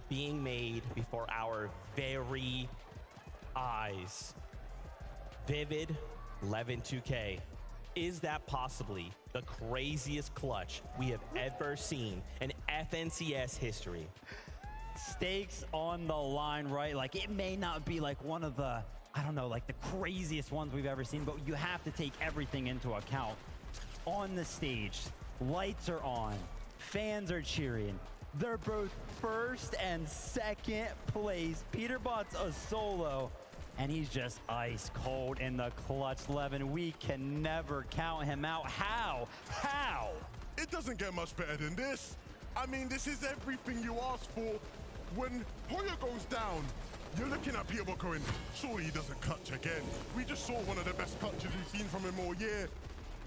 being made before our very eyes. Vivid 11-2K. Is that possibly the craziest clutch we have ever seen in FNCS history? Stakes on the line, right? Like, it may not be like one of the, I don't know, like the craziest ones we've ever seen, but you have to take everything into account. On the stage, lights are on, fans are cheering. They're both first and second place. Peterbot's a solo, and he's just ice cold in the clutch. Levin, we can never count him out. How? It doesn't get much better than this. I mean, this is everything you asked for. When Hoya goes down, you're looking at Peterbot going, surely he doesn't clutch again. We just saw one of the best clutches we've seen from him all year.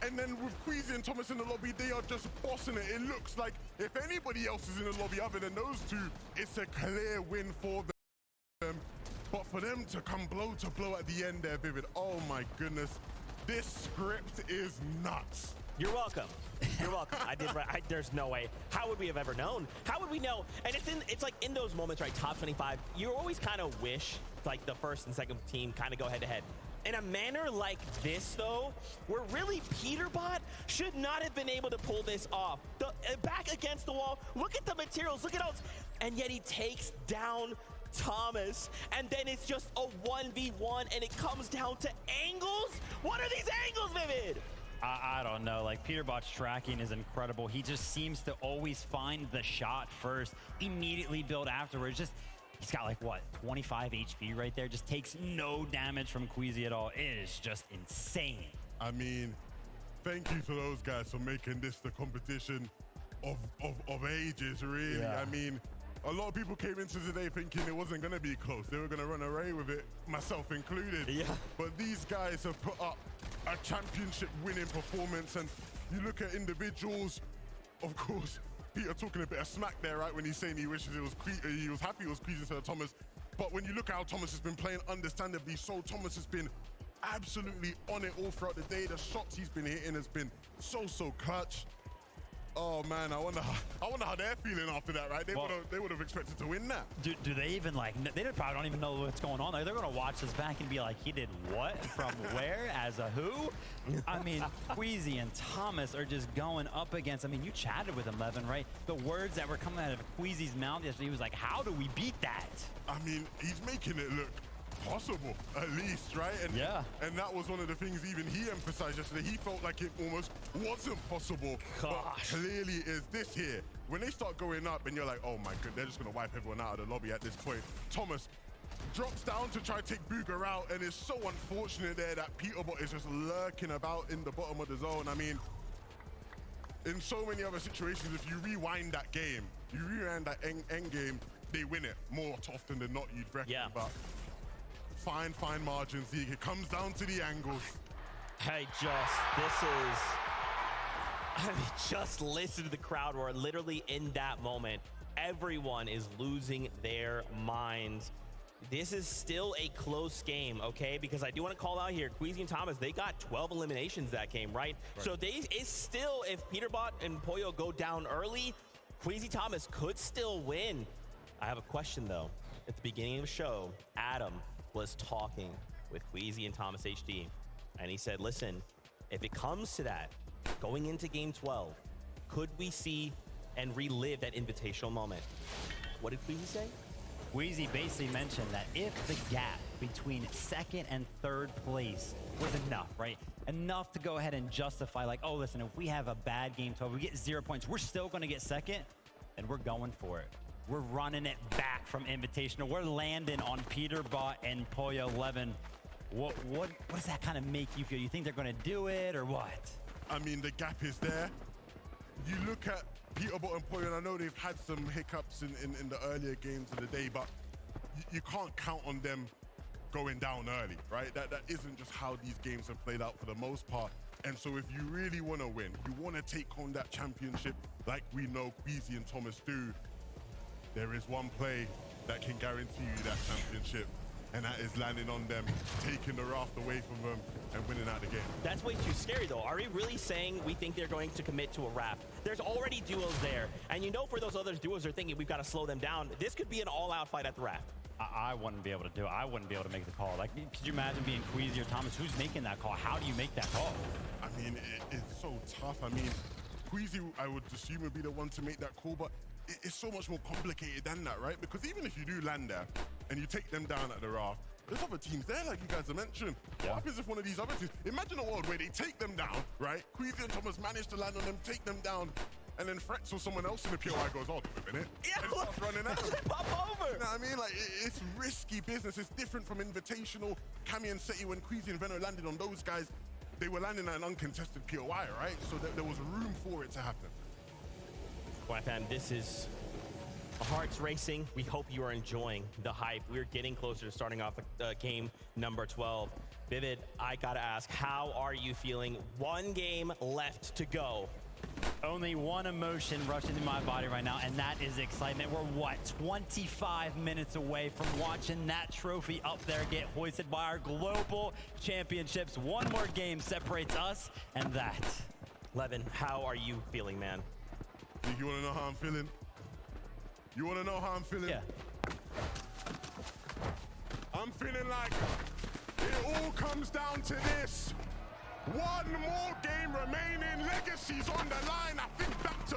And then with Queasy and Thomas in the lobby, they are just bossing it. It looks like if anybody else is in the lobby other than those two, it's a clear win for them. But for them to come blow to blow at the end there, Vivid, oh my goodness. This script is nuts. You're welcome. You're welcome. There's no way. How would we have ever known? How would we know? And it's like in those moments, right? Top 25. You always kind of wish like the first and second team kind of go head to head. In a manner like this, though, where really Peterbot should not have been able to pull this off. Back against the wall. Look at the materials. Look at all. And yet he takes down Thomas, and then it's just a 1v1, and it comes down to angles. What are these angles, Vivid? I don't know. Like, Peterbot's tracking is incredible. He just seems to always find the shot first, immediately build afterwards. Just, he's got like, what, 25 HP right there? Just takes no damage from Queasy at all. It is just insane. I mean, thank you to those guys for making this the competition of ages, really. Yeah. I mean, a lot of people came into today thinking it wasn't going to be close. They were going to run away with it, myself included. Yeah. But these guys have put up a championship winning performance, and you look at individuals, of course, Peter talking a bit of smack there, right, when he's saying he wishes he was happy it was Queasy instead of Thomas. But when you look at how Thomas has been playing, understandably so, Thomas has been absolutely on it all throughout the day. The shots he's been hitting has been so clutch. Oh man, I wonder how they're feeling after that, right? They would have expected to win that. Do they even like? They probably don't even know what's going on. Like, they're gonna watch this back and be like, he did what from where as a who? I mean, Queasy and Thomas are just going up against. I mean, you chatted with him, Levin, right? The words that were coming out of Queasy's mouth yesterday, he was like, "How do we beat that?" I mean, he's making it look possible, at least, right? And yeah. And that was one of the things even he emphasized yesterday. He felt like it almost wasn't possible. Gosh. But clearly is this here. When they start going up and you're like, oh my god, they're just gonna wipe everyone out of the lobby at this point. Thomas drops down to try to take Booger out, and it's so unfortunate there that Peterbot is just lurking about in the bottom of the zone. I mean, in so many other situations, if you rewind that game, you rewind that end game, they win it more often than not, you'd reckon. Yeah. But fine margins, League. It comes down to the angles. Hey, just listen to the crowd roar. Literally in that moment, everyone is losing their minds. This is still a close game, okay? Because I do want to call out here, Queasy and Thomas, they got 12 eliminations that game, right? So it's still, if Peterbot and Pollo go down early, Queasy Thomas could still win. I have a question, though. At the beginning of the show, Adam was talking with Queasy and Thomas HD, and he said, listen, if it comes to that, going into game 12, could we see and relive that invitational moment? What did Queasy say? Queasy basically mentioned that if the gap between second and third place was enough, right? Enough to go ahead and justify, like, oh, listen, if we have a bad game 12, we get 0 points, we're still going to get second, and we're going for it. We're running it back from Invitational. We're landing on Peterbot and Pollo 11. What does that kind of make you feel? You think they're going to do it or what? I mean, the gap is there. You look at Peterbot and Pollo, and I know they've had some hiccups in the earlier games of the day, but you can't count on them going down early, right? That isn't just how these games have played out for the most part. And so if you really want to win, you want to take home that championship like we know Queasy and Thomas do, there is one play that can guarantee you that championship. and that is landing on them, taking the raft away from them, and winning out the game. That's way too scary, though. Are we really saying we think they're going to commit to a raft? There's already duos there, and you know for those other duos are thinking we've got to slow them down. This could be an all-out fight at the raft. I wouldn't be able to do it. I wouldn't be able to make the call. Like, could you imagine being Queasy or Thomas? Who's making that call? How do you make that call? I mean, it's so tough. I mean, Queasy, I would assume, would be the one to make that call, but it's so much more complicated than that, right? Because even if you do land there and you take them down at the raft, there's other teams there, like you guys have mentioned. Yeah. What happens if one of these other teams, imagine a world where they take them down, right? Queasy and Thomas manage to land on them, take them down, and then Frex or someone else in the POI goes, oh, give a minute. Yeah, and starts running at them. pop over. You know what I mean? Like, it's risky business. It's different from Invitational. Cammy and Seti, when Queasy and Veno landed on those guys, they were landing at an uncontested POI, right? So there was room for it to happen. Well, fam, this is hearts racing. We hope you are enjoying the hype. We're getting closer to starting off game number 12. Vivid, I gotta ask, how are you feeling? One game left to go. Only one emotion rushing through my body right now, and that is excitement. We're, what, 25 minutes away from watching that trophy up there get hoisted by our global championships. One more game separates us and that. Levin, how are you feeling, man? You want to know how I'm feeling? You want to know how I'm feeling? Yeah. I'm feeling like it all comes down to this. One more game remaining, legacies on the line. I think back to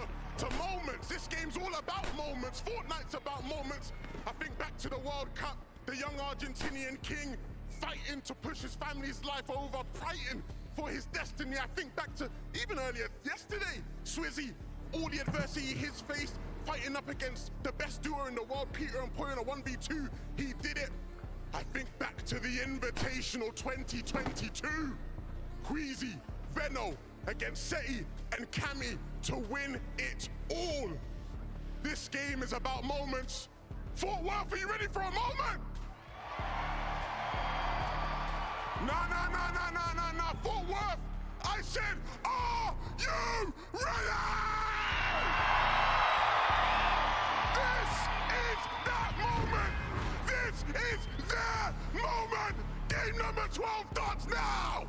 moments. This game's all about moments. Fortnite's about moments. I think back to the World Cup, the young Argentinian king fighting to push his family's life over, fighting for his destiny. I think back to even earlier yesterday, Swizzy, all the adversity he's faced, fighting up against the best duo in the world, Peter and Poy in a 1v2. He did it. I think back to the Invitational 2022. Queasy, Veno against Seti and Cammy to win it all. This game is about moments. Fort Worth, are you ready for a moment? Nah. Fort Worth, I said, are you ready? This is that moment. This is their moment. Game number 12 starts now.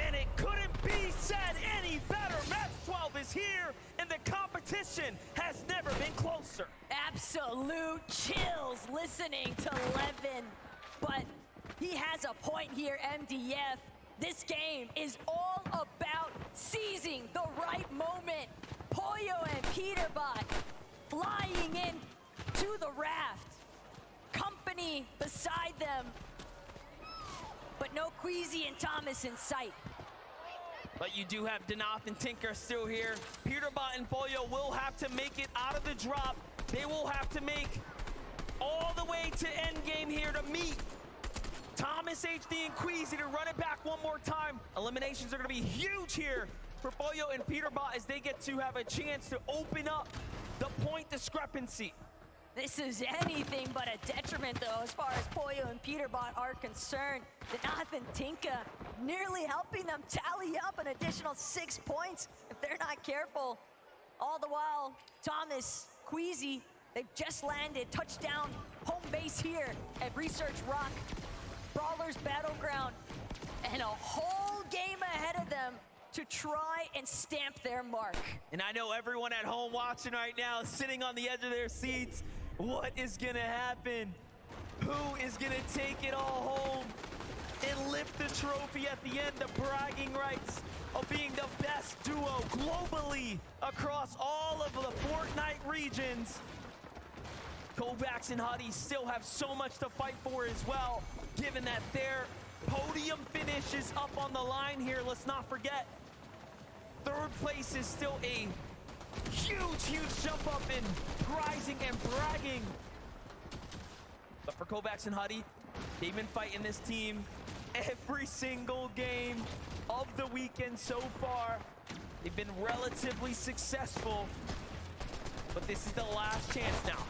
And it couldn't be said any better. Match 12 is here, and the competition has never been closer. Absolute chills listening to Levin. But he has a point here, MDF. This game is all about seizing the right moment. Pollo and Peterbot flying in to the raft. Company beside them. But no Queasy and Thomas in sight. But you do have Danath and Tinker still here. Peterbot and Pollo will have to make it out of the drop. They will have to make all the way to endgame here to meet Thomas, HD, and Queasy to run it back one more time. Eliminations are going to be huge here for Pollo and Peterbot as they get to have a chance to open up the point discrepancy. This is anything but a detriment, though, as far as Pollo and Peterbot are concerned. Danath and Tinka nearly helping them tally up an additional 6 points if they're not careful. All the while, Thomas, Queasy, they've just landed touchdown home base here at Research Rock. Brawlers Battleground, and a whole game ahead of them to try and stamp their mark. And I know everyone at home watching right now is sitting on the edge of their seats. What is gonna happen? Who is gonna take it all home and lift the trophy at the end, the bragging rights of being the best duo globally across all of the Fortnite regions? Kovacs and Huddy still have so much to fight for as well, given that their podium finish is up on the line here. Let's not forget, third place is still a huge jump up in prizing and bragging. But for Kovacs and Huddy, they've been fighting this team every single game of the weekend so far. They've been relatively successful, but this is the last chance now.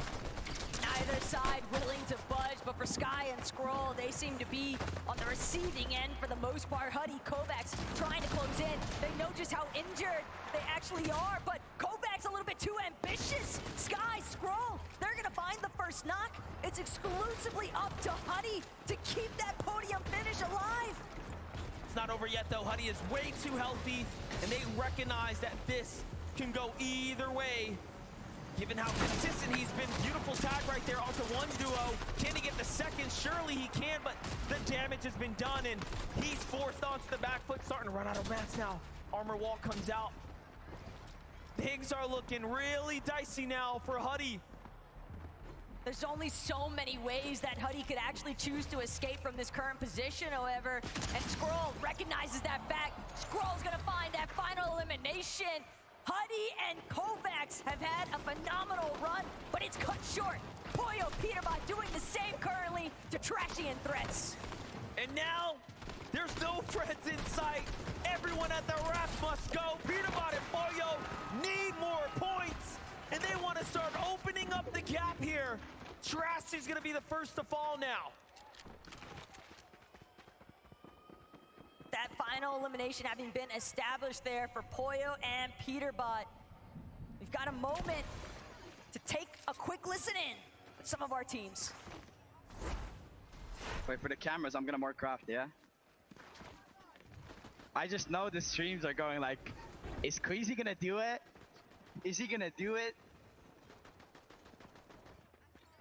I Neither side willing to budge, but for Sky and Scroll, they seem to be on the receiving end for the most part. Huddy, Kovacs trying to close in. They know just how injured they actually are, but Kovacs a little bit too ambitious. Sky, Scroll, they're gonna find the first knock. It's exclusively up to Huddy to keep that podium finish alive. It's not over yet, though. Huddy is way too healthy, and they recognize that this can go either way. Given how consistent he's been, beautiful tag right there onto one duo. Can he get the second? Surely he can, but the damage has been done, and he's forced onto the back foot, starting to run out of mats now. Armor wall comes out. Things are looking really dicey now for Huddy. There's only so many ways that Huddy could actually choose to escape from this current position, however, and Scroll recognizes that fact. Scroll's gonna find that final elimination. Huddy and Kovacs have had a phenomenal run, but it's cut short. Pollo Peterbot doing the same currently to Trashy and Threats. And now, there's no threats in sight. Everyone at the rack must go. Peterbot and Pollo need more points, and they want to start opening up the gap here. Trashy's gonna be the first to fall now. That final elimination having been established there for Pollo and Peterbot. We've got a moment to take a quick listen in with some of our teams. Wait for the cameras, I'm gonna more craft, yeah? I just know the streams are going like, is Queasy gonna do it? Is he gonna do it?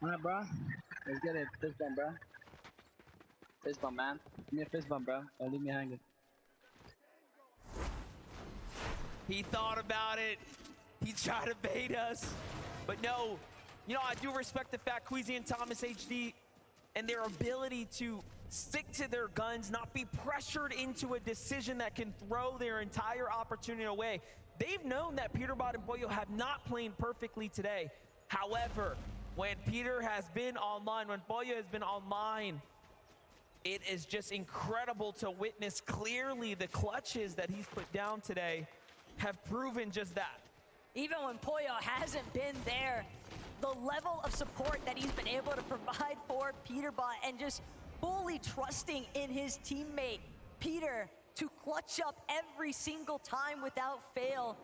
Alright, bro. Let's get it. Fist bump, bro. Fist bump, man. Give me a fist bump, bro. Don't leave me hanging. He thought about it. He tried to bait us. But no, you know, I do respect the fact Queasy and Thomas HD and their ability to stick to their guns, not be pressured into a decision that can throw their entire opportunity away. They've known that Peterbot and Pollo have not played perfectly today. However, when Peter has been online, when Pollo has been online, it is just incredible to witness clearly the clutches that he's put down today have proven just that. Even when Pollo hasn't been there, the level of support that he's been able to provide for Peterbot and just fully trusting in his teammate, Peter, to clutch up every single time without fail.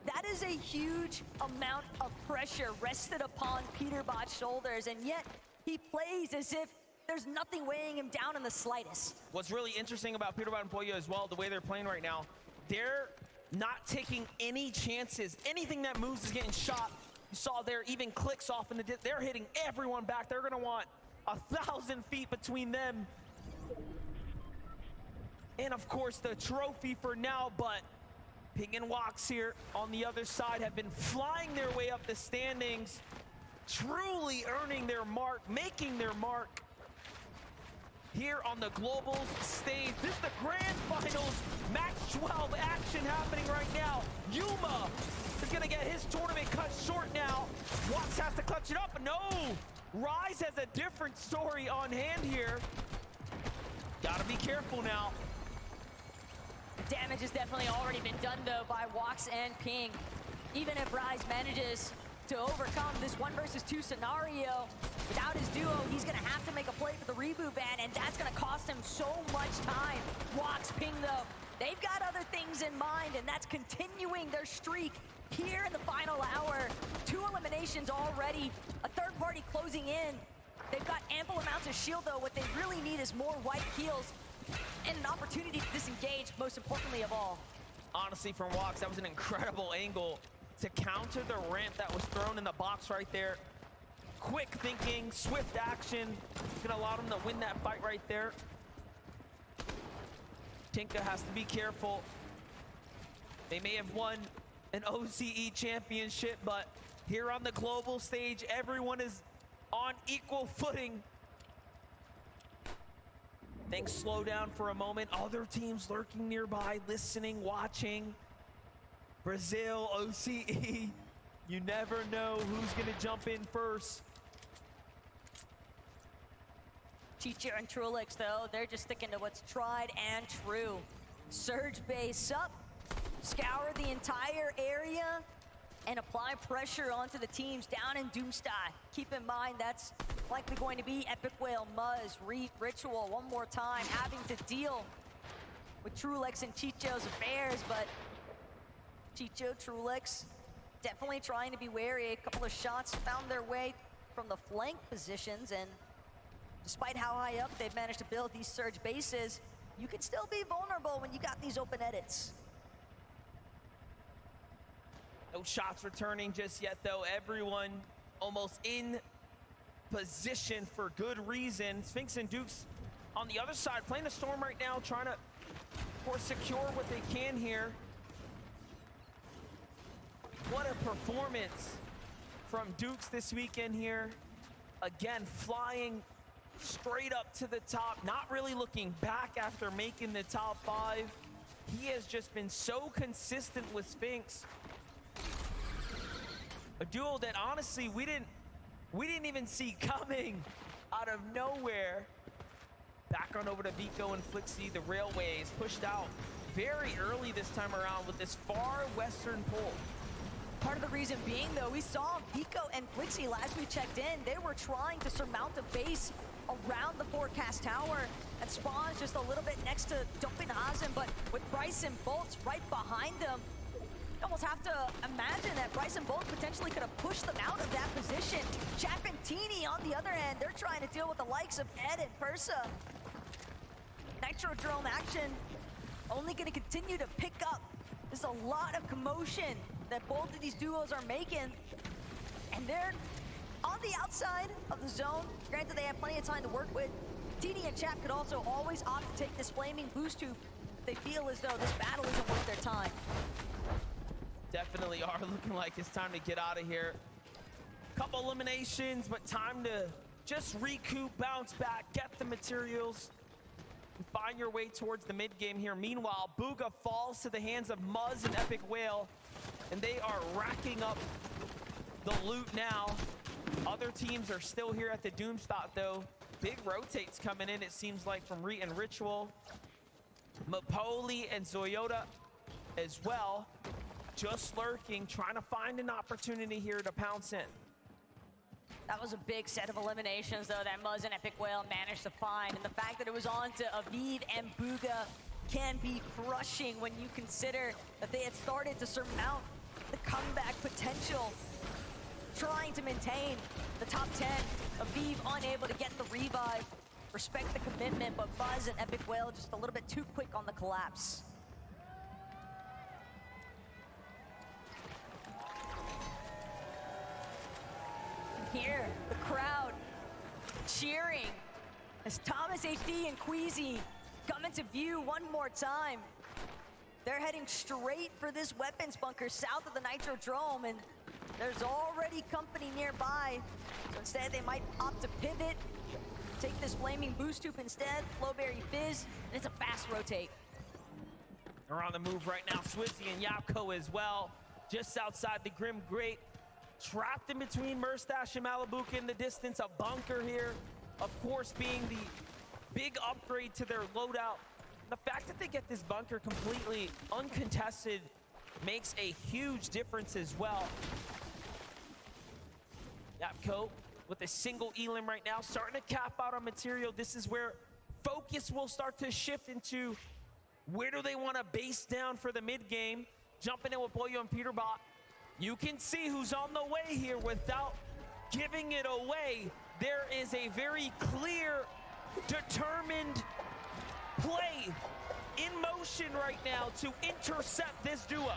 That is a huge amount of pressure rested upon Peterbot's shoulders, and yet he plays as if there's nothing weighing him down in the slightest. What's really interesting about Peterbot and Pollo as well, the way they're playing right now, they're not taking any chances. Anything that moves is getting shot. You saw there, even clicks off, and they're hitting everyone back. They're gonna want 1,000 feet between them. And of course, the trophy for now, but Ping and Wax here on the other side have been flying their way up the standings, truly earning their mark, making their mark here on the Globals stage. This is the grand finals, match 12 action happening right now. Yuma is gonna get his tournament cut short now. Wax has to clutch it up, no! Rise has a different story on hand here. Gotta be careful now. Damage has definitely already been done though by Wax and Ping. Even if Rise manages to overcome this 1 versus 2 scenario, without his duo, he's gonna have to make a play for the reboot ban, and that's gonna cost him so much time. Wax, Ping though, they've got other things in mind, and that's continuing their streak here in the final hour. 2 eliminations already, a third party closing in. They've got ample amounts of shield though. What they really need is more white heals and an opportunity to disengage, most importantly of all. Honestly, from Wax, that was an incredible angle to counter the ramp that was thrown in the box right there. Quick thinking, swift action. It's gonna allow them to win that fight right there. Tinka has to be careful. They may have won an OCE championship, but here on the global stage, everyone is on equal footing. Things slow down for a moment. Other teams lurking nearby, listening, watching. Brazil, OCE, you never know who's gonna jump in first. Chicho and Trulix though, they're just sticking to what's tried and true. Surge base up, scour the entire area, and apply pressure onto the teams down in Doomsday. Keep in mind that's likely going to be Epic Whale, Muzz, Ritual one more time, having to deal with Trulex and Chicho's affairs, but Chicho, Trulex, definitely trying to be wary. A couple of shots found their way from the flank positions, and despite how high up they've managed to build these surge bases, you can still be vulnerable when you got these open edits. No shots returning just yet, though. Everyone almost in position for good reason. Sphinx and Dukes on the other side, playing the Storm right now, trying to, of course, secure what they can here. What a performance from Dukes this weekend here. Again, flying straight up to the top, not really looking back after making the top 5. He has just been so consistent with Sphinx. A duo that honestly we didn't even see coming out of nowhere. Back on over to Vico and Flixie. The Railways pushed out very early this time around with this far western pull. Part of the reason being, though, we saw Vico and Flixie last we checked in. They were trying to surmount a base around the forecast tower and spawns just a little bit next to Dopenhazen, but with Bryson Bolts right behind them, you almost have to imagine that Bryson Bolts potentially could have pushed them out of that position. Chapentini on the other end, they're trying to deal with the likes of Ed and Persa. Nitrodrome action only going to continue to pick up. There's a lot of commotion that both of these duos are making, and they're on the outside of the zone. Granted, they have plenty of time to work with. TD and Chap could also always opt to take this flaming boost tube if they feel as though this battle isn't worth their time. Definitely are looking like it's time to get out of here. Couple eliminations, but time to just recoup, bounce back, get the materials, and find your way towards the mid game here. Meanwhile, Booga falls to the hands of Muzz and Epic Whale, and they are racking up the loot now. Other teams are still here at the Doomstot, though. Big rotates coming in, it seems like, from Re and Ritual. Mapoli and Zoyota as well, just lurking, trying to find an opportunity here to pounce in. That was a big set of eliminations, though, that Muzz and Epic Whale managed to find. And the fact that it was on to Aviv and Booga can be crushing when you consider that they had started to surmount the comeback potential, trying to maintain the top 10. Aviv unable to get the revive. Respect the commitment, but Buzz and Epic Whale just a little bit too quick on the collapse. Here, the crowd cheering as Thomas HD and Queasy come into view one more time. They're heading straight for this weapons bunker south of the Nitrodrome, and there's already company nearby. So instead, they might opt to pivot, take this flaming boost tube instead, Flowberry Fizz, and it's a fast rotate. They're on the move right now, Swizzy and Yapko as well, just outside the Grim Grate. Trapped in between Murstache and Malibuka in the distance. A bunker here, of course, being the big upgrade to their loadout. The fact that they get this bunker completely uncontested makes a huge difference as well. Yapko with a single elim right now, starting to cap out on material. This is where focus will start to shift into where do they want to base down for the mid game. Jumping in with Boyo and Peterbot. You can see who's on the way here without giving it away. There is a very clear, determined play in motion right now to intercept this duo.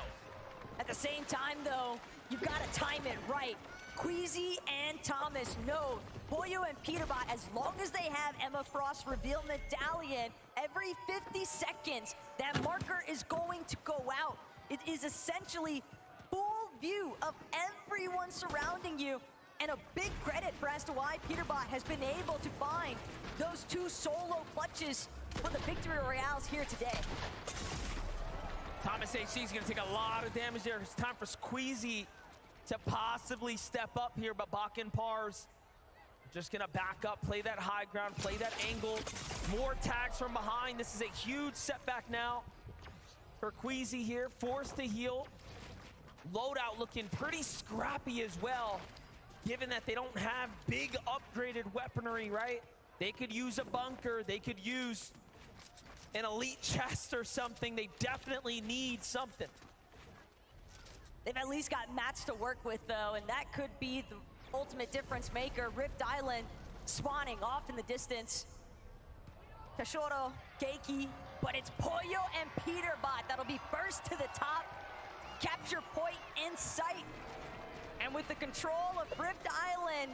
At the same time, though, you've got to time it right. Queasy and Thomas know Boyo and Peterbot, as long as they have Emma Frost reveal Medallion, every 50 seconds, that marker is going to go out. It is essentially full view of everyone surrounding you, and a big credit for as to why Peterbot has been able to find those two solo clutches for the victory royales here today. Thomas HC is going to take a lot of damage there. It's time for Squeezy to possibly step up here, but Bakken Pars just going to back up, play that high ground, play that angle. More tags from behind. This is a huge setback now for Queasy here, forced to heal. loadout looking pretty scrappy as well, given that they don't have big upgraded weaponry, right? They could use a bunker, they could use an elite chest or something. They definitely need something. They've at least got mats to work with, though, and that could be the ultimate difference maker. Rift Island spawning off in the distance. Kashoro, Keiki, but it's Pollo and Peterbot that'll be first to the top. Capture point in sight. And with the control of Rift Island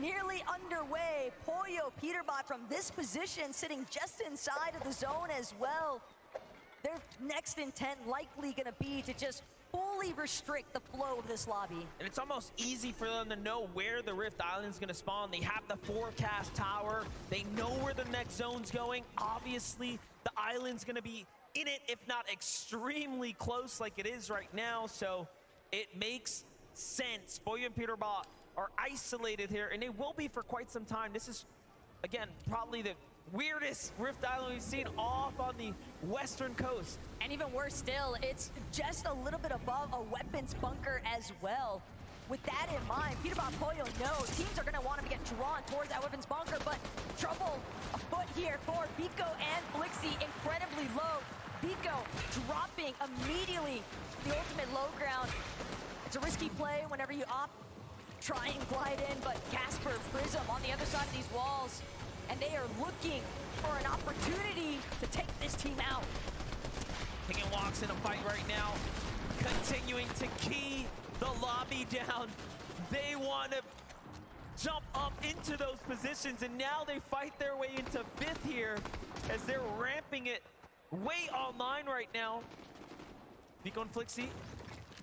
nearly underway, Pollo, Peterbot from this position sitting just inside of the zone as well. Their next intent likely gonna be to just fully restrict the flow of this lobby. And it's almost easy for them to know where the Rift Island is going to spawn. They have the forecast tower. They know where the next zone's going. Obviously, the island's going to be in it, if not extremely close like it is right now. So it makes sense. Pollo and Peterbot are isolated here, and they will be for quite some time. This is, again, probably the weirdest Rift Island we've seen off on the western coast. And even worse still, it's just a little bit above a weapons bunker as well. With that in mind, Peterbot and Pollo know teams are going to want to get drawn towards that weapons bunker, but trouble afoot here for Vico and Flixie, incredibly low. Vico dropping immediately the ultimate low ground. It's a risky play whenever you opt, try and glide in, but Casper, Prism on the other side of these walls, and they are looking for an opportunity to take this team out. Taking walks in a fight right now, continuing to key the lobby down. They want to jump up into those positions, and now they fight their way into fifth here as they're ramping it way online right now. Vico and Flixie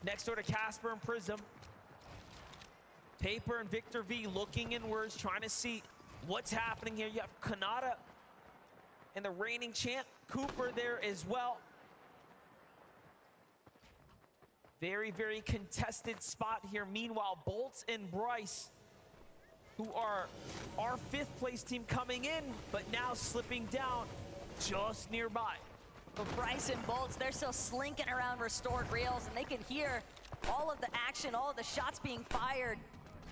next door to Casper and Prism. Paper and Victor V looking inwards, trying to see what's happening here. You have Kanata and the reigning champ, Cooper, there as well. Very, very contested spot here. Meanwhile, Bolts and Bryce, who are our fifth place team coming in, but now slipping down just nearby. But Bryce and Bolts, they're still slinking around restored rails, and they can hear all of the action, all of the shots being fired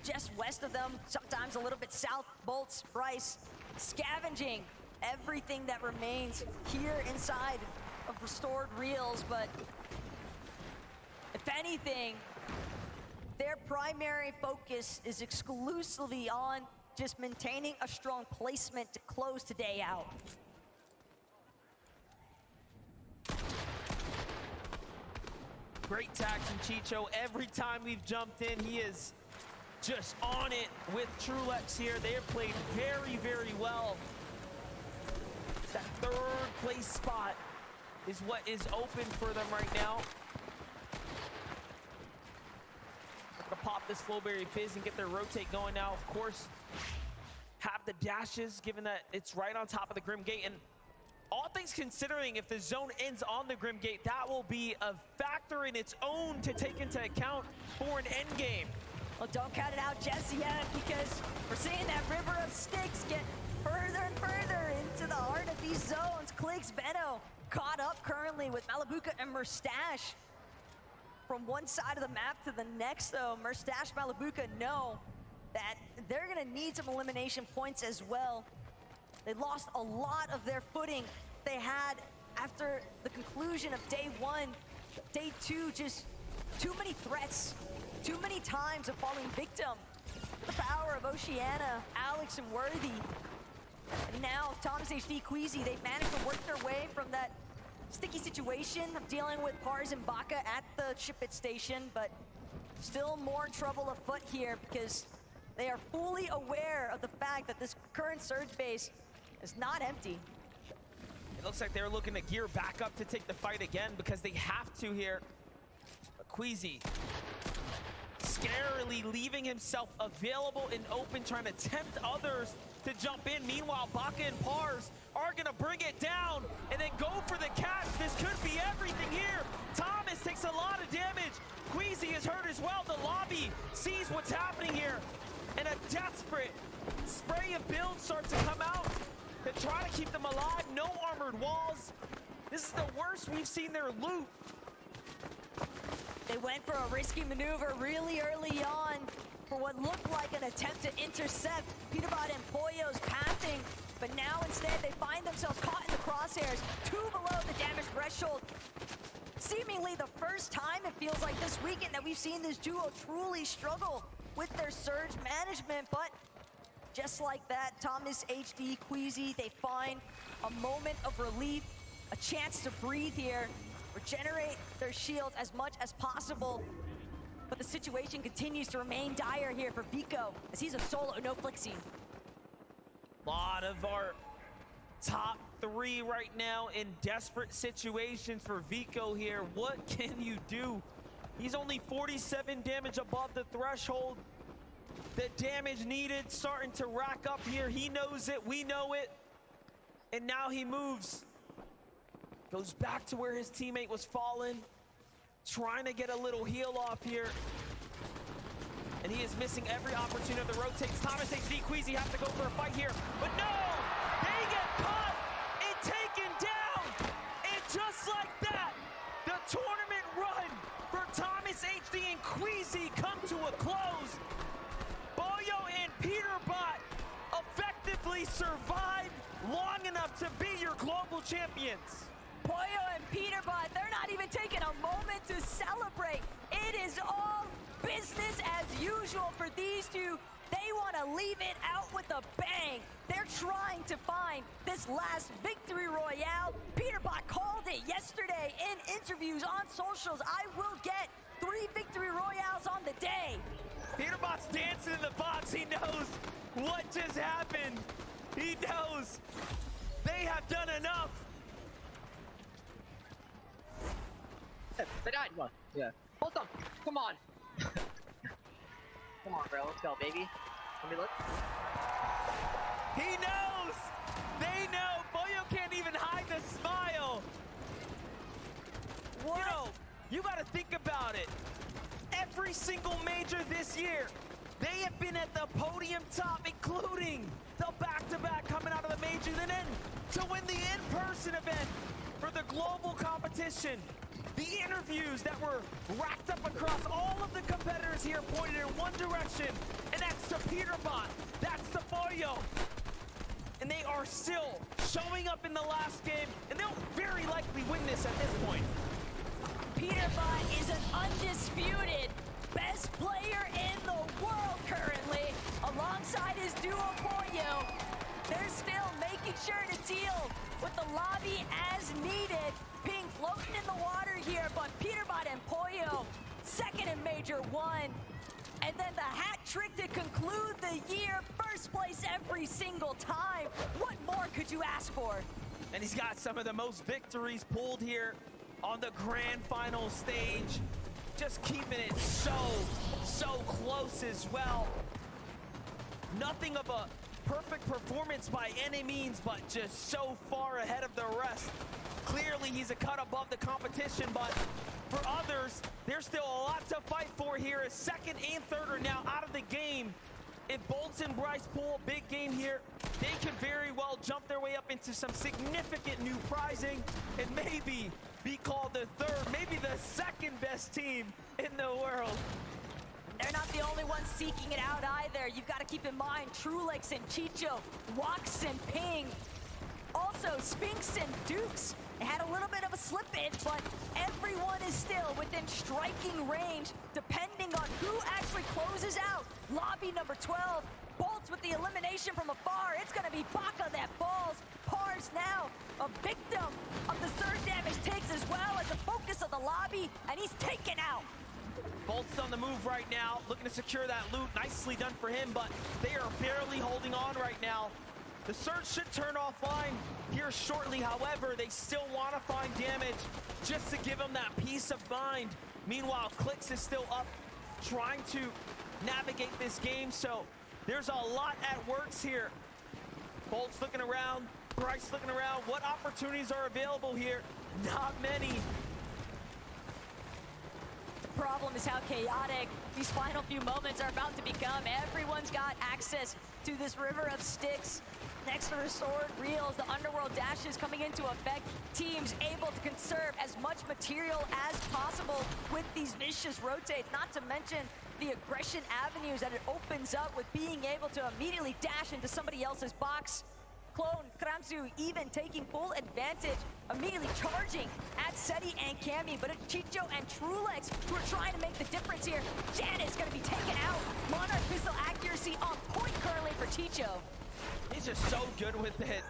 just west of them, sometimes a little bit south. Bolts, Bryce, scavenging everything that remains here inside of restored reels, but if anything, their primary focus is exclusively on just maintaining a strong placement to close today out. Great tags from Chicho. Every time we've jumped in, he is just on it with Trulex here. They have played very, very well. That third place spot is what is open for them right now. To pop this Flowberry Fizz and get their rotate going now. Of course, have the dashes, given that it's right on top of the Grim Gate. And all things considering, if the zone ends on the Grim Gate, that will be a factor in its own to take into account for an end game. Well, don't count it out just yet, because we're seeing that river of sticks get further and further into the heart of these zones. Kligs Veto caught up currently with Malabuka and Murstache. From one side of the map to the next, though, Murstache, Malabuka know that they're gonna need some elimination points as well. They lost a lot of their footing they had after the conclusion of day one. Day two, just too many threats, too many times of falling victim. The power of Oceana, Alex, and Worthy. And now Thomas HD, Queasy, they've managed to work their way from that sticky situation of dealing with Pars and Baka at the ship-it station, but still more trouble afoot here because they are fully aware of the fact that this current surge base is not empty. It looks like they're looking to gear back up to take the fight again because they have to here. But Queasy scarily leaving himself available and open, trying to tempt others to jump in. Meanwhile, Baka and Pars are gonna bring it down and then go for the catch. This could be everything here. Thomas takes a lot of damage. Queasy is hurt as well. The lobby sees what's happening here, and a desperate spray of builds starts to come out to try to keep them alive. No armored walls. This is the worst we've seen their loot. They went went for a risky maneuver really early on for what looked like an attempt to intercept Peterbot and Pollo's pathing, but now instead they find themselves caught in the crosshairs, 2 below the damage threshold. Seemingly the first time it feels like this weekend that we've seen this duo truly struggle with their surge management, but just like that, Thomas, HD, Queasy, they find a moment of relief, a chance to breathe here, regenerate their shields as much as possible. But the situation continues to remain dire here for Vico, as he's a solo, no Flixie. Lot of our top 3 right now in desperate situations for Vico here. What can you do? He's only 47 damage above the threshold. The damage needed starting to rack up here. He knows it, we know it. And now he moves. Goes back to where his teammate was fallen. Trying to get a little heal off here. And he is missing every opportunity of the rotates. Thomas, HD, Queasy have to go for a fight here. But no! They get caught and taken down! And just like that, the tournament run for Thomas, HD, and Queasy come to a close. Boyo and Peterbot effectively survived long enough to be your global champions. Pollo and Peterbot, they're not even taking a moment to celebrate. It is all business as usual for these two. They want to leave it out with a bang. They're trying to find this last victory royale. Peterbot called it yesterday in interviews on socials. I will get 3 victory royales on the day. Peterbot's dancing in the box. He knows what just happened. He knows they have done enough. They died. Come on. Yeah. Hold on. Come on. Come on, bro. Let's go, baby. Let me look. He knows. They know. Boyo can't even hide the smile. What? You know, you got to think about it. Every single major this year, they have been at the podium top, including the back-to-back coming out of the majors, and then to win the in-person event for the global competition. The interviews that were racked up across all of the competitors here pointed in one direction, and that's to Peterbot, that's to Boyo. And they are still showing up in the last game, and they'll very likely win this at this point. Peterbot is an undisputed best player in the world currently, alongside his duo Pollo. They're still making sure to deal with the lobby as needed. Ping floating in the water here, but Peterbot and Pollo, second in Major 1. And then the hat trick to conclude the year, first place every single time. What more could you ask for? And he's got some of the most victories pulled here on the grand final stage. Just keeping it so close as well. Nothing of a perfect performance by any means, but just so far ahead of the rest. Clearly, he's a cut above the competition, but for others, there's still a lot to fight for here as second and third are now out of the game. If Bolts and Bryce pull a big game here, they could very well jump their way up into some significant new prizing and maybe be called the third, maybe the second best team in the world. They're not the only ones seeking it out either. You've got to keep in mind Trulex and Chicho, Wax and Ping, also Spinks and Dukes. They had a little bit of a slip-in, but everyone is still within striking range, depending on who actually closes out. Lobby number 12, Bolts with the elimination from afar. It's going to be Baka that falls. Pars now a victim of the surge damage takes as well as the focus of the lobby, and he's taken out. Bolt's on the move right now, looking to secure that loot. Nicely done for him, but they are barely holding on right now. The surge should turn offline here shortly. However, they still want to find damage just to give them that peace of mind. Meanwhile, Clix is still up, trying to navigate this game. So there's a lot at works here. Bolt's looking around, Bryce looking around. What opportunities are available here? Not many. The problem is how chaotic these final few moments are about to become. Everyone's got access to this river of sticks. Next to restored reels, the underworld dashes coming into effect. Teams able to conserve as much material as possible with these vicious rotates, not to mention the aggression avenues that it opens up with being able to immediately dash into somebody else's box. Clone, Kramsu even taking full advantage, immediately charging at Seti and Cammy, but it's Chicho and Trulex who are trying to make the difference here. Janet's gonna be taken out. Monarch pistol accuracy on point currently for Chicho. He's just so good with it.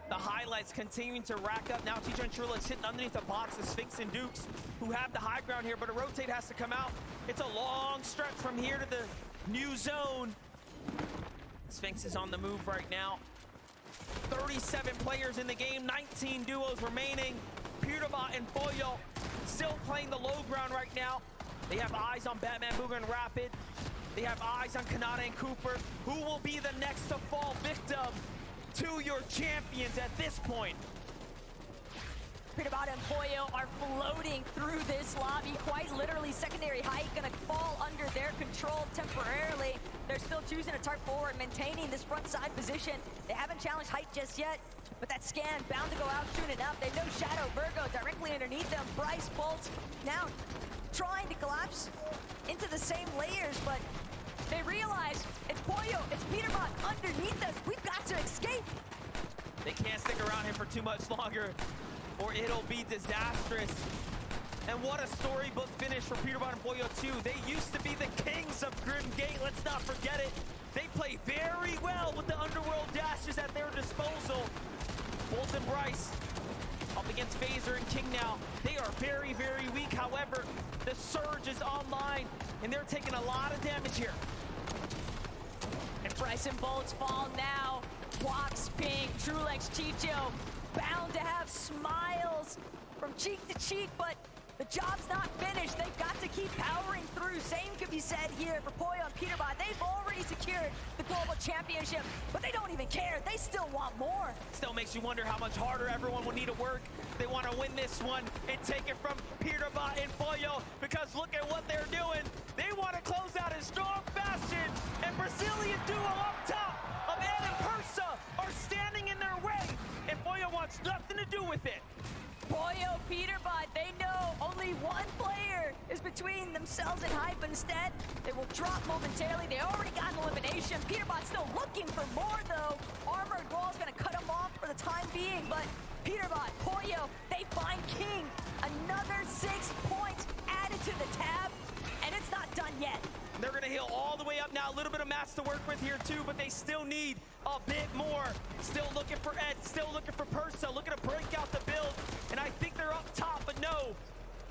The highlights continuing to rack up. Now Chicho and Trulex hitting underneath the box. The Sphinx and Dukes who have the high ground here, but a rotate has to come out. It's a long stretch from here to the new zone. Sphinx is on the move right now. 37 players in the game, 19 duos remaining. Pewterbot and Pollo still playing the low ground right now. They have eyes on Batman, Booger, and Rapid. They have eyes on Kanata and Cooper. Who will be the next to fall victim to your champions at this point? Pewterbot and Pollo are floating through this lobby. Quite literally, secondary height gonna fall under their control temporarily. They're still choosing to tarp forward, maintaining this front side position. They haven't challenged height just yet, but that scan bound to go out soon enough. They know Shadow Virgo directly underneath them. Bryce Bolts now trying to collapse into the same layers, but they realize it's Pollo, it's Pewterbot underneath us. We've got to escape. They can't stick around here for too much longer, or it'll be disastrous. And what a storybook finish for Pewterbot and Pollo 2. They used to be the kings of Grim Gate, let's not forget it. They play very well with the underworld dashes at their disposal. Bolt and Bryce up against Phaser and King now. They are very, very weak. However, the Surge is online, and they're taking a lot of damage here. And Bryce and Bolts fall now. Walks, Pink, Trulex, Chicho, bound to have smiles from cheek to cheek, but the job's not finished. They've got to keep powering through. Same could be said here for Pollo and Pewterbot. They've already secured the global championship, but they don't even care. They still want more. Still makes you wonder how much harder everyone will need to work. They want to win this one and take it from Pewterbot and Pollo, because look at what they're doing. They want to close out in strong fashion, and Brazilian duo up top of Ed and Persa are standing in their way, and Pollo wants nothing to do with it. Pollo, Pewterbot, they know only one player is between themselves and hype. Instead, they will drop momentarily. They already got an elimination. Pewterbot's still looking for more, though. Armored Wall's gonna cut him off for the time being, but Pewterbot, Pollo, they find King. Another 6 points added to the tab, and it's not done yet. They're gonna heal all the way up now. A little bit of mats to work with here too, but they still need a bit more. Still looking for Ed, still looking for Persa, looking to break out the build. And I think they're up top, but no.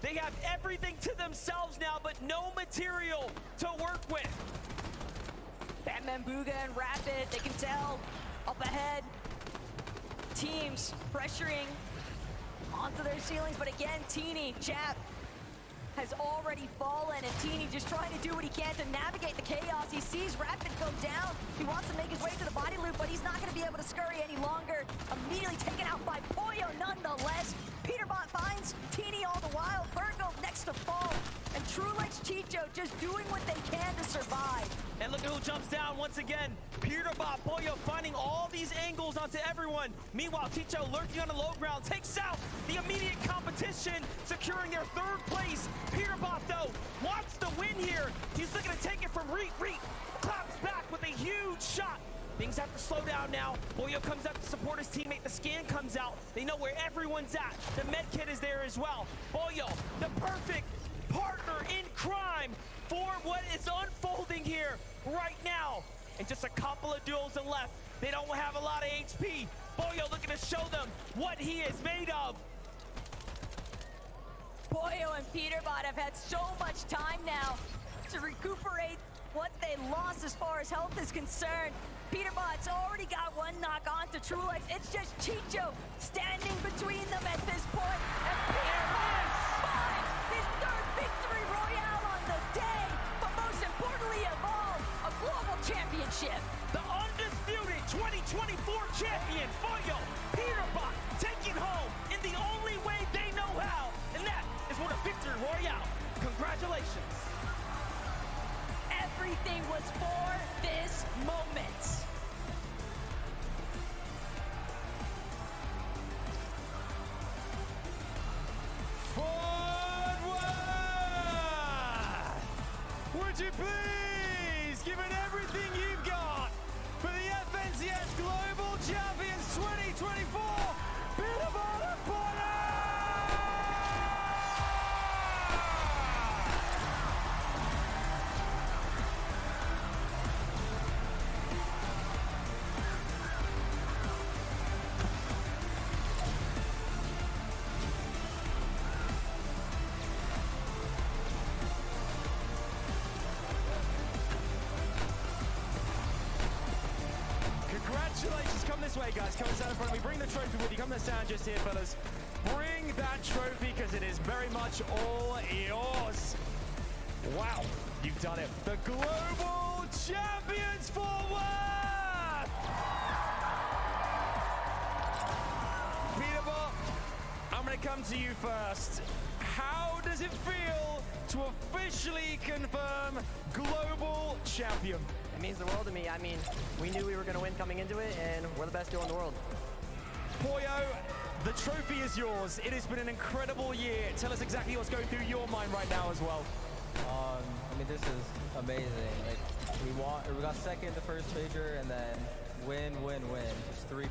They have everything to themselves now, but no material to work with. Batman, Booga, and Rapid, they can tell up ahead. Teams pressuring onto their ceilings, but again, Teeny, Jap, has already fallen, and Teeny just trying to do what he can to navigate the chaos. He sees Rapid go down. He wants to make his way to the body loop, but he's not going to be able to scurry any longer. Immediately taken out by Pollo nonetheless. Pewterbot finds Teeny all the while. Virgo next to fall. And Trulex, Chicho just doing what they can to survive. And look at who jumps down once again. Pewterbot, Pollo finding all these angles onto everyone. Meanwhile, Chicho lurking on the low ground takes out the immediate competition, securing their 3rd place. Pewterbot, though, wants to win here. He's looking to take it from Reet. Claps back with a huge shot. Things have to slow down now. Pollo comes up to support his teammate. The scan comes out. They know where everyone's at. The med kit is there as well. Pollo, the perfect partner in crime for what is unfolding here right now. And just a couple of duels left. They don't have a lot of HP. Pollo looking to show them what he is made of. Pollo and Pewterbot have had so much time now to recuperate what they lost as far as health is concerned. Pewterbot's already got one knock on to Trulex. It's just Chicho standing between them at this point. And Pewterbot finds his 3rd victory royale on the day, but most importantly of all, a global championship. The undisputed 2024 champion, Pollo, Pewterbot, taking home in the only way they know how, and that is with a victory royale. Congratulations. Everything was for this moment. would you please give it everything you've got for the FNCS Global Champions 2024 Peterborough Congratulations, come this way, guys. Come and stand in front of me. Bring the trophy with you. Come and stand just here, fellas. Bring that trophy, because it is very much all yours. Wow, you've done it. The Global Champions Fort Worth! Peterborough, I'm going to come to you first. How does it feel to officially confirm Global Champion? It means the world to me. I mean, we knew we were going to win coming into it, and we're the best duo in the world. Poyo, the trophy is yours. It has been an incredible year. Tell us exactly what's going through your mind right now as well. I mean, this is amazing. Like, we got second the first major, and then win, just 3P.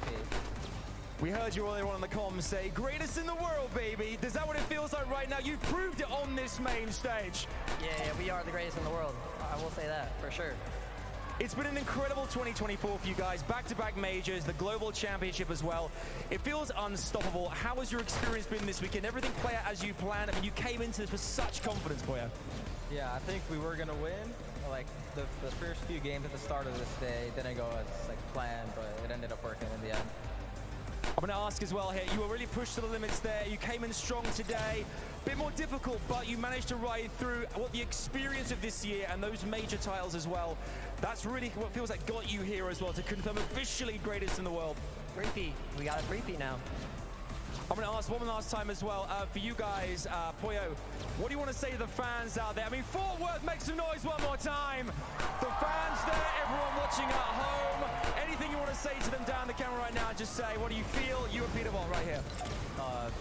We heard you earlier on the comms say, greatest in the world, baby. Is that what it feels like right now? You've proved it on this main stage. Yeah, we are the greatest in the world. I will say that, for sure. It's been an incredible 2024 for you guys. Back-to-back majors, the Global Championship as well. It feels unstoppable. How has your experience been this weekend? Everything play out as you planned? I mean, you came into this with such confidence, Poyo. Yeah, I think we were gonna win. Like the first few games at the start of this day didn't go as like planned, but it ended up working in the end. I'm going to ask as well here, you were really pushed to the limits there. You came in strong today. Bit more difficult, but you managed to ride through what the experience of this year and those major titles as well. That's really what feels like got you here as well, to confirm officially greatest in the world. 3P. We got a 3P now. I'm going to ask one last time as well, for you guys, Poyo, what do you want to say to the fans out there? I mean, Fort Worth, make some noise one more time. The fans there, everyone watching at home, anything you want to say to them down the camera right now, just say, what do you feel? You and Peterborough right here.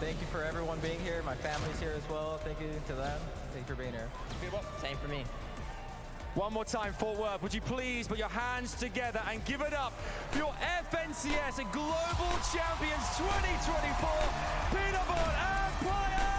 Thank you for everyone being here. My family's here as well. Thank you to them. Thank you for being here. Same for me. One more time, Fort Worth, would you please put your hands together and give it up for your FNCS Global Champions 2024, Peterborough and Poyo!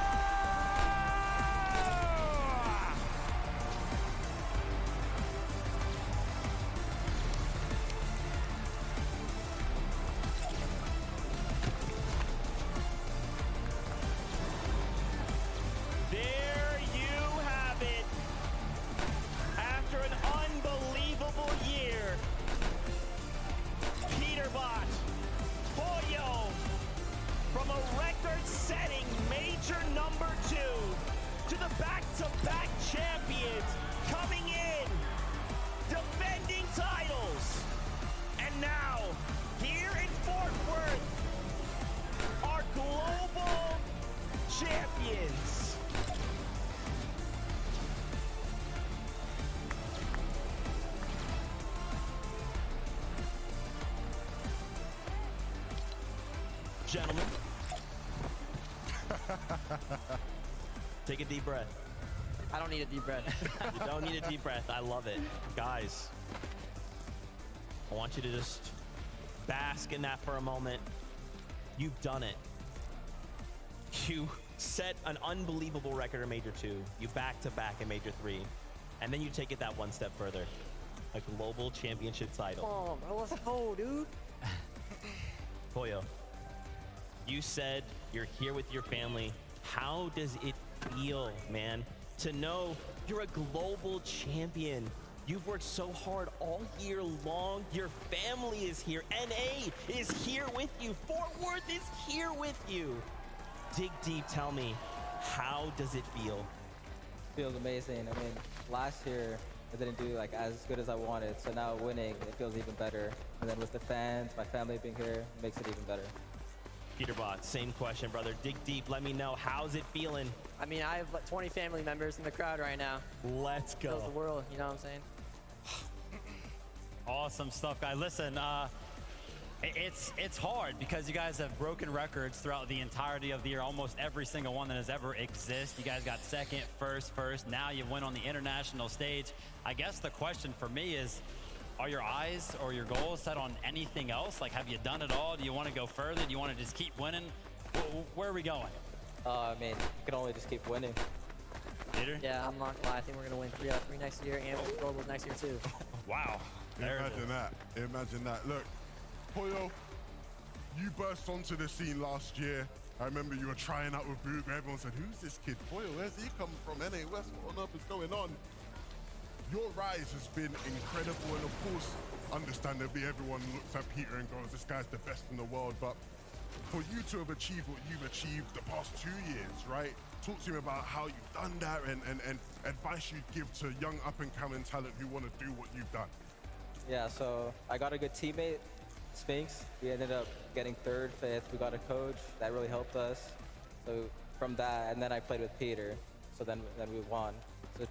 There you have it. After an unbelievable year, Peterbot, Poyo, from a record-setting major number 2 to the back-to-back champions, coming in, defending titles, and now, here in Fort Worth, our global champions. Gentlemen, take a deep breath. I don't need a deep breath. You don't need a deep breath. I love it. Guys, I want you to just bask in that for a moment. You've done it. You set an unbelievable record in Major 2. You back-to-back in Major 3. And then you take it that one step further. A global championship title. Oh, bro, let's go, dude. Poyo, you said you're here with your family. How does it feel, man, to know you're a global champion? You've worked so hard all year long. Your family is here. NA is here with you. Fort Worth is here with you. Dig deep, tell me, how does it feel? Feels amazing. I mean, last year I didn't do like as good as I wanted, so now winning, it feels even better. And then with the fans, my family being here, it makes it even better. Peterbot, same question, brother. Dig deep, let me know, how's it feeling? I mean, I have like 20 family members in the crowd right now. Let's go. Feels the world, you know what I'm saying? Awesome stuff, guys. Listen, It's hard because you guys have broken records throughout the entirety of the year, almost every single one that has ever existed. You guys got second, first. Now you went on the international stage. I guess the question for me is, are your eyes or your goals set on anything else? Like, have you done it all? Do you want to go further? Do you want to just keep winning? Where are we going? I mean, you can only just keep winning. Peter? Yeah, I'm not gonna lie. I think we're gonna win 3 out of 3 next year and globals next year too. Wow. There it is. Imagine that. Imagine that. Look, Pollo, you burst onto the scene last year. I remember you were trying out with Boog. Everyone said, who's this kid? Pollo, where's he come from? NA West, what on earth is going on? Your rise has been incredible. And of course, understandably, everyone looks at Peter and goes, this guy's the best in the world. But for you to have achieved what you've achieved the past 2 years, right? Talk to me about how you've done that and advice you'd give to young up-and-coming talent who want to do what you've done. Yeah, so I got a good teammate, Sphinx. We ended up getting 3rd, 5th. We got a coach that really helped us. So from that, and then I played with Peter. So then we won. So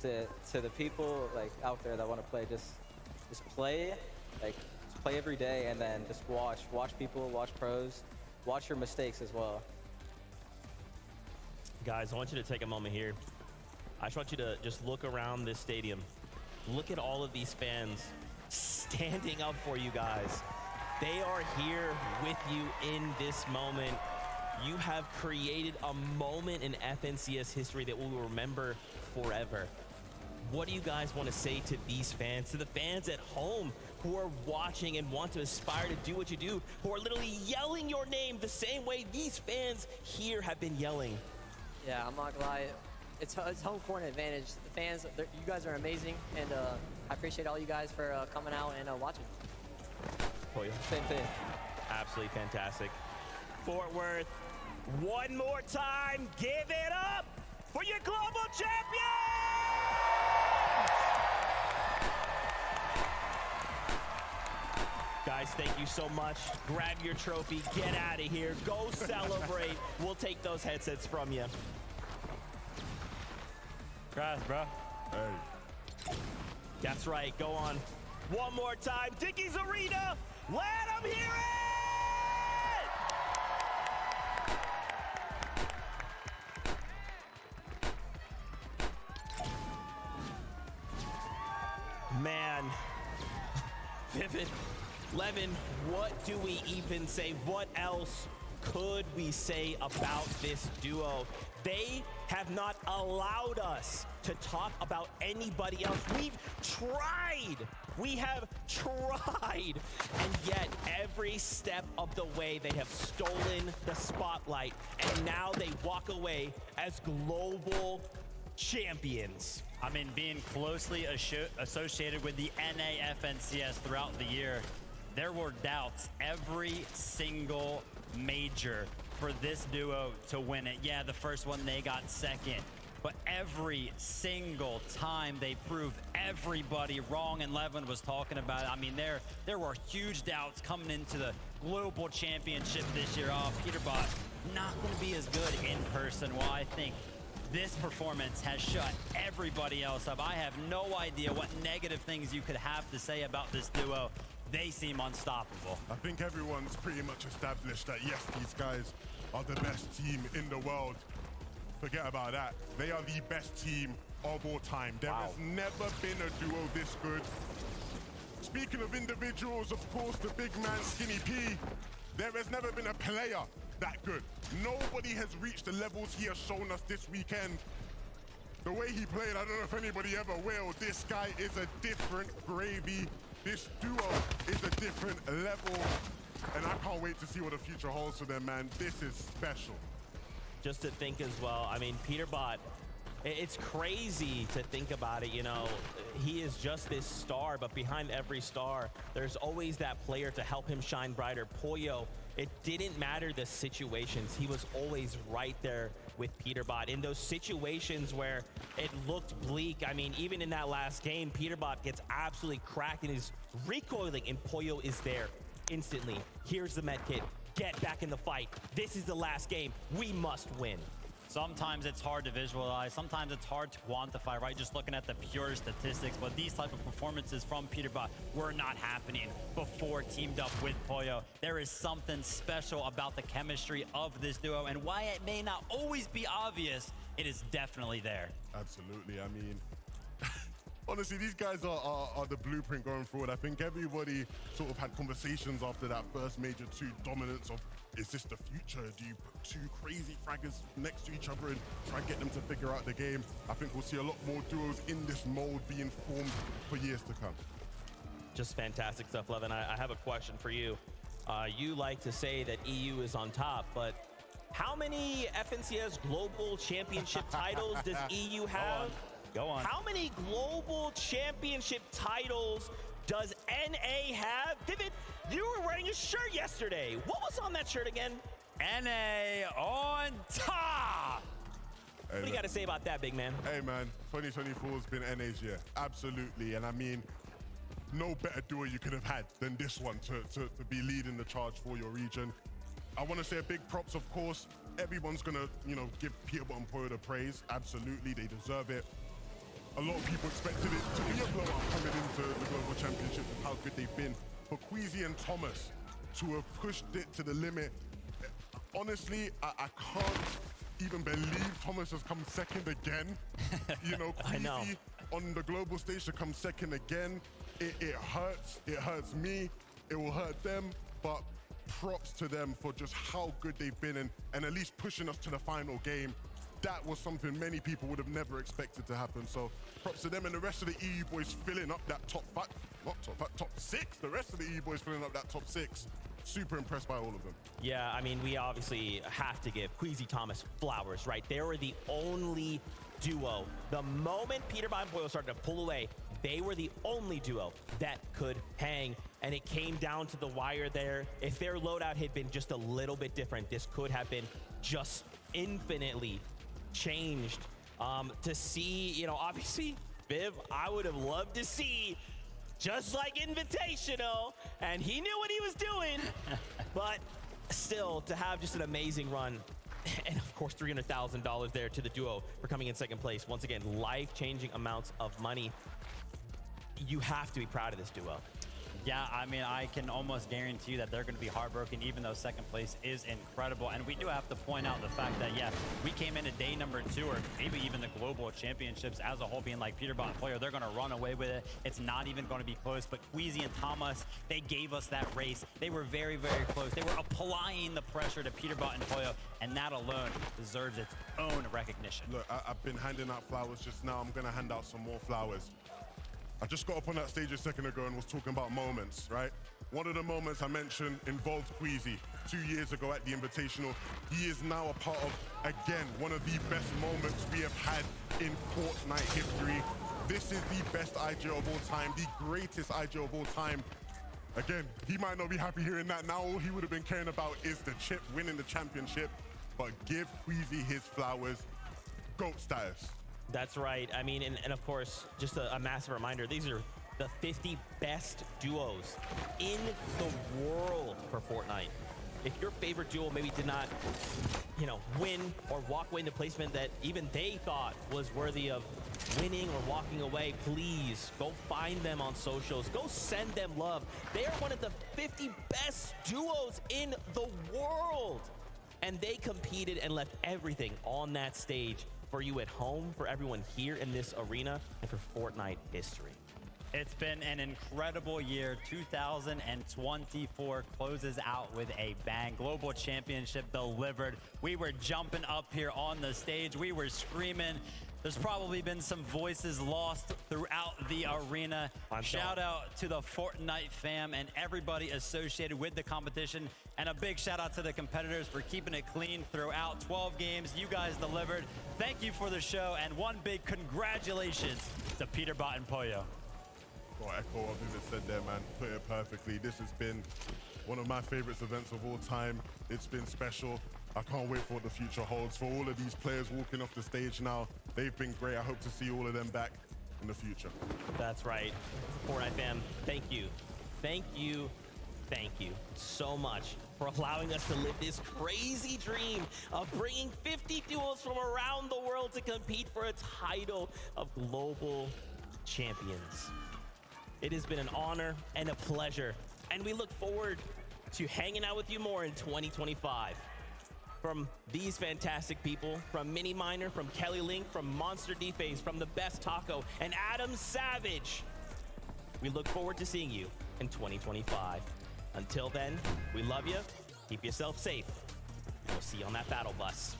to the people like out there that want to play, just play, like just play every day, and then just watch people, watch pros, watch your mistakes as well. Guys, I want you to take a moment here. I just want you to just look around this stadium. Look at all of these fans standing up for you guys. They are here with you in this moment. You have created a moment in FNCS history that we will remember forever. What do you guys want to say to these fans, to the fans at home who are watching and want to aspire to do what you do, who are literally yelling your name the same way these fans here have been yelling? Yeah, I'm not gonna lie. It's home court advantage. The fans, you guys are amazing, and I appreciate all you guys for coming out and watching. Pollo. Same thing. Absolutely fantastic. Fort Worth, one more time, give it up for your global champion! Guys, thank you so much. Grab your trophy, get out of here, go celebrate. We'll take those headsets from you. Congrats, bro. Hey. That's right, go on. One more time, Dickies Arena, let them hear it! Man, Vivid, Levin, what do we even say? What else could we say about this duo? They have not allowed us to talk about anybody else. We've tried. We have tried. And yet, every step of the way, they have stolen the spotlight. And now they walk away as global champions. I mean, being closely associated with the NAFNCS throughout the year, there were doubts every single major for this duo to win it. Yeah, the first one they got second, but every single time they proved everybody wrong, and Levin was talking about it. I mean, there were huge doubts coming into the global championship this year. Oh, Peterbot not going to be as good in person. Well, I think this performance has shut everybody else up. I have no idea what negative things you could have to say about this duo. They seem unstoppable. I think everyone's pretty much established that, yes, these guys are the best team in the world. Forget about that. They are the best team of all time. There has never been a duo this good. Speaking of individuals, of course, the big man, Skinny P. There has never been a player that good. Nobody has reached the levels he has shown us this weekend. The way he played, I don't know if anybody ever will. This guy is a different gravy. This duo is a different level. And I can't wait to see what the future holds for them, man. This is special. Just to think as well, I mean, Peterbot, it's crazy to think about it, you know. He is just this star, but behind every star, there's always that player to help him shine brighter. Pollo, it didn't matter the situations. He was always right there with Peterbot. In those situations where it looked bleak, I mean, even in that last game, Peterbot gets absolutely cracked and is recoiling, and Pollo is there instantly. Here's the med kit. Get back in the fight. This is the last game. We must win. Sometimes it's hard to visualize. Sometimes it's hard to quantify, right? Just looking at the pure statistics. But these type of performances from Peterbot were not happening before teamed up with Pollo. There is something special about the chemistry of this duo, and why it may not always be obvious, it is definitely there. Absolutely. I mean, honestly, these guys are the blueprint going forward. I think everybody sort of had conversations after that first major 2 dominance of, is this the future? Do you put 2 crazy fraggers next to each other and try and get them to figure out the game? I think we'll see a lot more duos in this mold being formed for years to come. Just fantastic stuff, Levin. I have a question for you. You like to say that EU is on top, but how many FNCS Global Championship titles does EU have? Go on. How many Global Championship titles does NA have? David, you were wearing a shirt yesterday. What was on that shirt again? NA on top! Hey, What do you got to say about that, big man? Hey, man, 2024 has been NA's year. Absolutely. And I mean, no better duo you could have had than this one to be leading the charge for your region. I want to say a big props, of course. Everyone's going to, give Peterbot and Pollo the praise. Absolutely, they deserve it. A lot of people expected it to be a blowout coming into the Global Championships with how good they've been. For Queasy and Thomas to have pushed it to the limit, honestly, I can't even believe Thomas has come second again. I know. Queasy on the global stage to come second again, it hurts. It hurts me. It will hurt them, but props to them for just how good they've been and at least pushing us to the final game. That was something many people would have never expected to happen. So props to them and the rest of the EU boys filling up that top 6. The rest of the EU boys filling up that top 6. Super impressed by all of them. Yeah, I mean, we obviously have to give Queasy Thomas flowers, right? They were the only duo. The moment Peterbot and Pollo started to pull away, they were the only duo that could hang. And it came down to the wire there. If their loadout had been just a little bit different, this could have been just infinitely changed. To see, obviously, Viv, I would have loved to see just like Invitational, and he knew what he was doing, but still, to have just an amazing run, and of course, $300,000 there to the duo for coming in second place. Once again, life-changing amounts of money. You have to be proud of this duo. Yeah, I mean, I can almost guarantee you that they're going to be heartbroken, even though second place is incredible. And we do have to point out the fact that, yeah, we came into day number 2, or maybe even the global championships as a whole, being like Peterbot and Pollo, they're going to run away with it. It's not even going to be close. But Queasy and Thomas, they gave us that race. They were very, very close. They were applying the pressure to Peterbot and Pollo, and that alone deserves its own recognition. Look, I've been handing out flowers just now. I'm going to hand out some more flowers. I just got up on that stage a second ago and was talking about moments, right? One of the moments I mentioned involved Queasy 2 years ago at the Invitational. He is now a part of, again, one of the best moments we have had in Fortnite history. This is the best IGL of all time, the greatest IGL of all time. Again, he might not be happy hearing that. Now all he would have been caring about is the chip, winning the championship. But give Queasy his flowers. GOAT status. That's right. I mean, and of course, just a massive reminder, these are the 50 best duos in the world for Fortnite. If your favorite duo maybe did not, win or walk away in the placement that even they thought was worthy of winning or walking away, please go find them on socials. Go send them love. They are one of the 50 best duos in the world. And they competed and left everything on that stage for you at home, for everyone here in this arena, and for Fortnite history. It's been an incredible year. 2024 closes out with a bang. Global Championship delivered. We were jumping up here on the stage. We were screaming. There's probably been some voices lost throughout the arena. Shout out to the Fortnite fam and everybody associated with the competition. And a big shout out to the competitors for keeping it clean throughout 12 games. You guys delivered. Thank you for the show. And one big congratulations to Peterbot and Pollo. Well, echo what Vivid said there, man. Put it perfectly. This has been one of my favorite events of all time. It's been special. I can't wait for what the future holds. For all of these players walking off the stage now, they've been great. I hope to see all of them back in the future. That's right. Fortnite fam, thank you. Thank you. Thank you so much for allowing us to live this crazy dream of bringing 50 duos from around the world to compete for a title of global champions. It has been an honor and a pleasure, and we look forward to hanging out with you more in 2025. From these fantastic people, from Mini Miner, from Kelly Link, from Monster D-Phase, from The Best Taco, and Adam Savage, we look forward to seeing you in 2025. Until then, we love you, keep yourself safe, and we'll see you on that battle bus.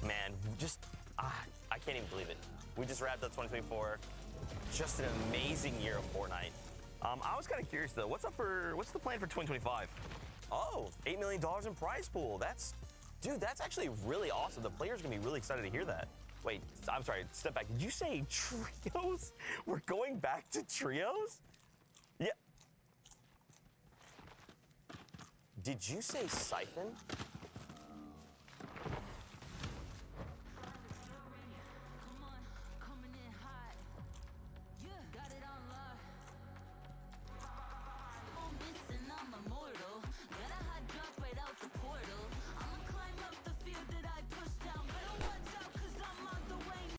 Man, I can't even believe it. We just wrapped up 2024. Just an amazing year of Fortnite. I was kind of curious though, what's the plan for 2025? Oh, $8 million in prize pool. That's actually really awesome. The players are gonna be really excited to hear that. Wait, I'm sorry, step back. Did you say trios? We're going back to trios? Yeah. Did you say Siphon?